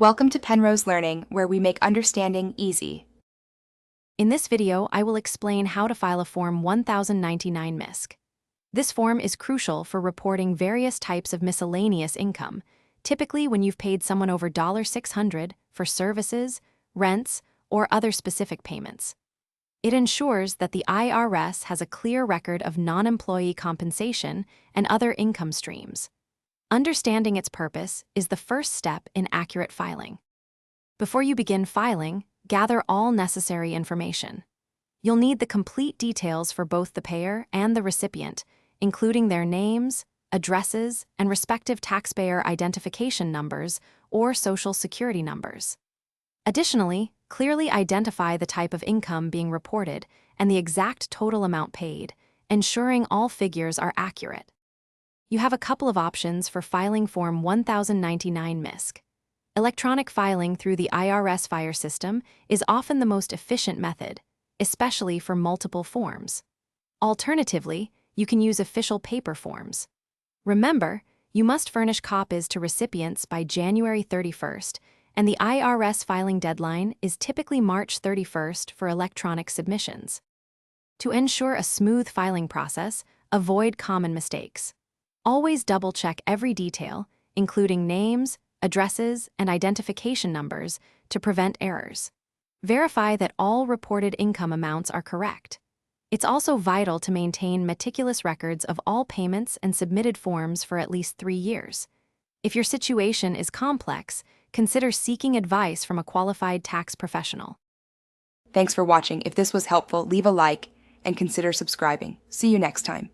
Welcome to Penrose Learning, where we make understanding easy. In this video, I will explain how to file a Form 1099 Misc. This form is crucial for reporting various types of miscellaneous income, typically when you've paid someone over $600 for services, rents, or other specific payments. It ensures that the IRS has a clear record of non-employee compensation and other income streams. Understanding its purpose is the first step in accurate filing. Before you begin filing, gather all necessary information. You'll need the complete details for both the payer and the recipient, including their names, addresses, and respective taxpayer identification numbers or Social Security numbers. Additionally, clearly identify the type of income being reported and the exact total amount paid, ensuring all figures are accurate. You have a couple of options for filing Form 1099 Misc. Electronic filing through the IRS file system is often the most efficient method, especially for multiple forms. Alternatively, you can use official paper forms. Remember, you must furnish copies to recipients by January 31st, and the IRS filing deadline is typically March 31st for electronic submissions. To ensure a smooth filing process, avoid common mistakes. Always double-check every detail, including names, addresses, and identification numbers, to prevent errors. Verify that all reported income amounts are correct. It's also vital to maintain meticulous records of all payments and submitted forms for at least 3 years. If your situation is complex, consider seeking advice from a qualified tax professional. Thanks for watching. If this was helpful, leave a like and consider subscribing. See you next time.